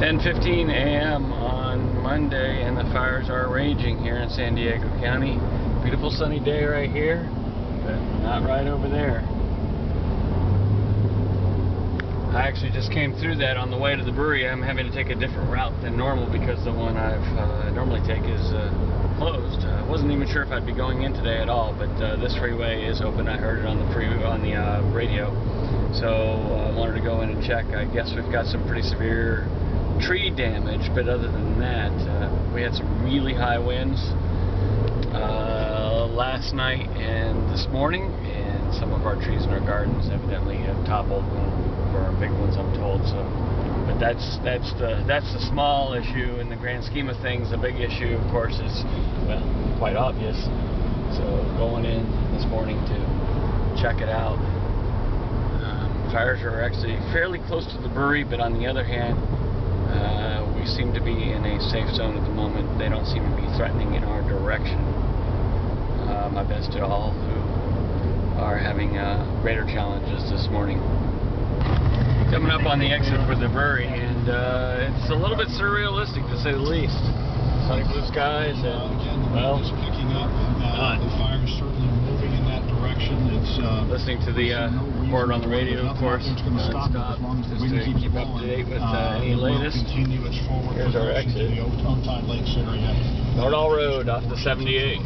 10:15 a.m. on Monday, and the fires are raging here in San Diego County. Beautiful sunny day right here, but not right over there. I actually just came through that on the way to the brewery. I'm having to take a different route than normal because the one I normally take is closed. I wasn't even sure if I'd be going in today at all, but this freeway is open. I heard it on the radio, so I wanted to go in and check. I guess we've got some pretty severe tree damage, but other than that, we had some really high winds last night and this morning, and some of our trees in our gardens evidently have toppled. For our big ones, I'm told. So, but that's the small issue in the grand scheme of things. The big issue, of course, is, well, quite obvious. So going in this morning to check it out. Fires are actually fairly close to the brewery, but on the other hand, we seem to be in a safe zone at the moment. They don't seem to be threatening in our direction. My best to all who are having greater challenges this morning. Coming up on the exit for the brewery, and it's a little bit surrealistic to say the least. Sunny blue skies, and well, it's picking up, and the fire is certainly moving in that direction. It's listening to the report on the radio, of course, non-stop, just to keep up to date with any latest. Here's our exit. Nordall Road off the 78.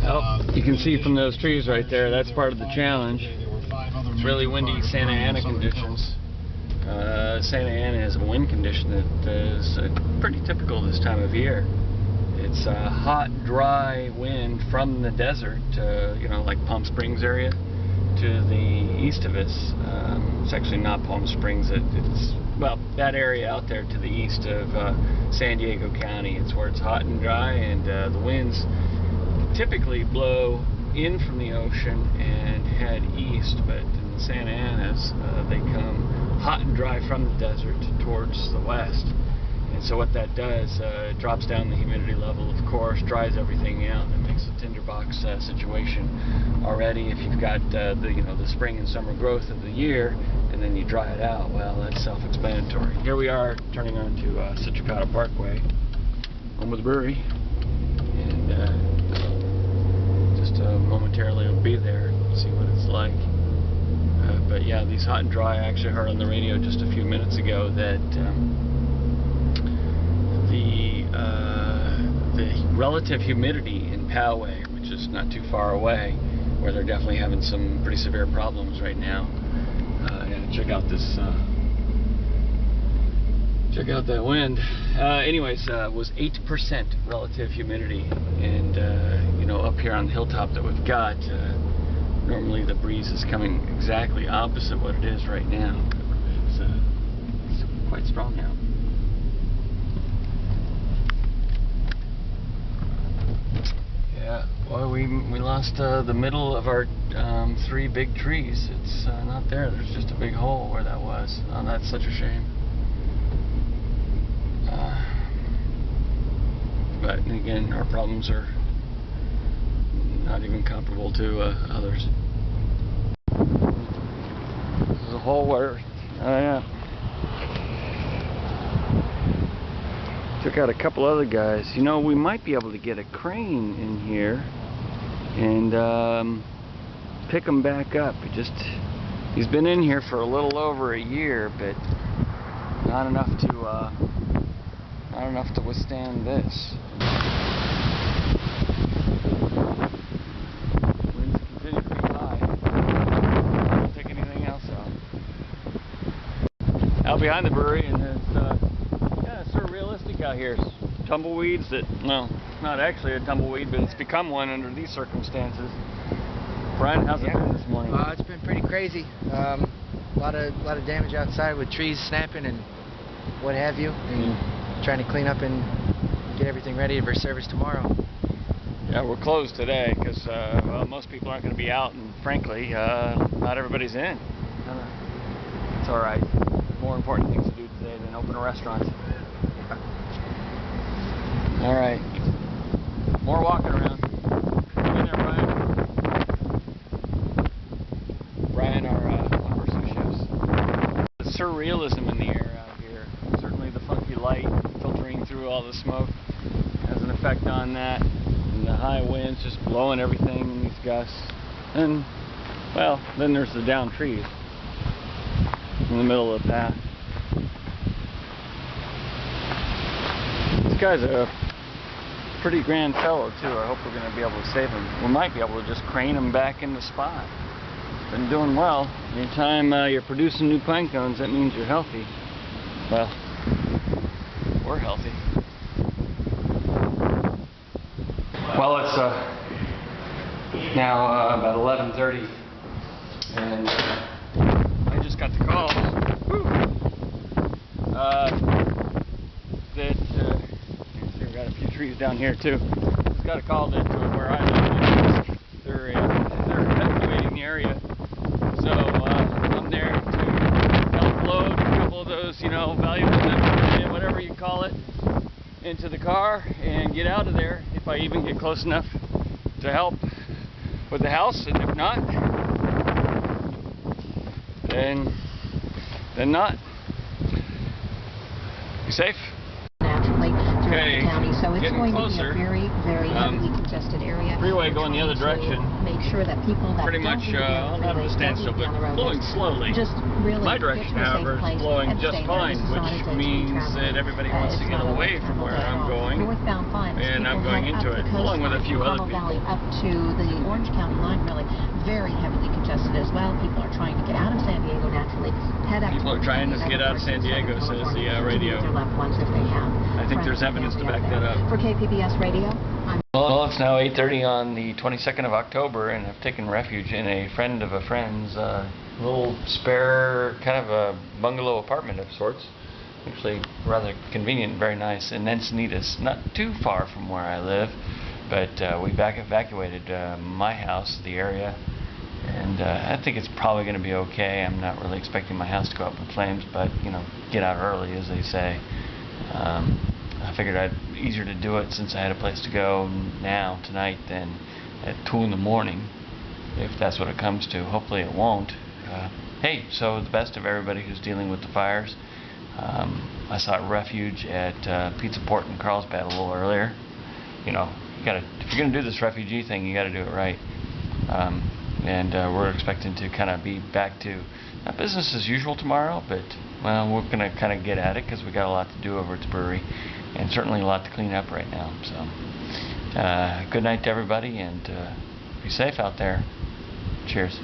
Well, you can see from those trees right there, that's part of the challenge. It's really windy Santa Ana conditions. Santa Ana has a wind condition that is pretty typical this time of year. It's a hot, dry wind from the desert, you know, like Palm Springs area, to the east of us. It's actually not Palm Springs. It's, well, that area out there to the east of San Diego County. It's where it's hot and dry, and the winds typically blow in from the ocean and head east, but in the Santa Anas they come hot and dry from the desert towards the west. And so what that does, it drops down the humidity level, of course, dries everything out, and makes a tinderbox situation already. If you've got the spring and summer growth of the year, and then you dry it out, well, that's self-explanatory. Here we are turning onto Citricata Parkway, home of the brewery, and momentarily will be there, see what it's like. But yeah, these hot and dry. I actually heard on the radio just a few minutes ago that the relative humidity in Poway, which is not too far away, where they're definitely having some pretty severe problems right now. Yeah, check out this. Check out that wind. Anyways, was 8% relative humidity, and up here on the hilltop that we've got, normally the breeze is coming exactly opposite what it is right now. It's quite strong now. Yeah, well, we lost the middle of our 3 big trees. It's not there. There's just a big hole where that was. Oh, that's such a shame. But again, our problems are not even comparable to others. This is a hole where, oh yeah, took out a couple other guys. You know, we might be able to get a crane in here and pick them back up. He's been in here for a little over a year, but not enough to withstand this. Winds continue to be high. Don't take anything else out behind the brewery, and it's surrealistic out here. Tumbleweeds that, well, not actually a tumbleweed, but it's become one under these circumstances. Brian, how's it been this morning? It's been pretty crazy. A lot of damage outside with trees snapping and what have you, and trying to clean up and get everything ready for service tomorrow. Yeah, we're closed today because well, most people aren't going to be out, and frankly, not everybody's in. It's all right. More important things to do today than open a restaurant. All right, more walking around. Get in there, Brian. surrealism in the air out here. Certainly the funky light filtering through all the smoke has an effect on that. And the high winds just blowing everything in these gusts. And, well, then there's the downed trees in the middle of the path. This guy's a pretty grand fellow too. I hope we're going to be able to save him. We might be able to just crane him back in the spot. Been doing well. Anytime you're producing new pine cones, that means you're healthy. Well, we're healthy. Well, it's now about 11:30, and I just got the call that we've got a few trees down here too. Just got a call that where I live, they're evacuating the area. So I'm there to help load a couple of those, valuables, whatever you call it, into the car and get out of there. If I even get close enough to help with the house, and if not, then not. Be safe. Okay, county, so it's getting going closer. to be a very, very heavily congested area. Freeway going the other direction. Make sure that people that Pretty much not at a standstill, but blowing slowly. Just really My direction, however, is blowing just fine, which means that everybody wants to get away from where I'm going, and I'm going into it, along with a few other people. Valley up to the Orange County line, really very heavily congested as well. People are trying to get out of San Diego naturally. People are trying to get out of San Diego, says the radio. I think there's evidence to back that up. For KPBS Radio, I'm... Well, it's now 8:30 on the 22nd of October, and I've taken refuge in a friend of a friend's little spare kind of a bungalow apartment of sorts. Actually rather convenient, very nice, in Encinitas, not too far from where I live, but we evacuated my house, the area, and I think it's probably going to be okay. I'm not really expecting my house to go up in flames, but get out early, as they say. I figured it'd be easier to do it since I had a place to go now tonight than at 2 in the morning, if that's what it comes to. Hopefully it won't. Hey, so the best of everybody who's dealing with the fires. I saw refuge at Pizza Port in Carlsbad a little earlier. If you're going to do this refugee thing, you got to do it right. And we're expecting to kind of be back to not business as usual tomorrow, but well, we're going to kind of get at it because we got a lot to do over at the brewery, and certainly a lot to clean up right now. So, good night to everybody, and be safe out there. Cheers.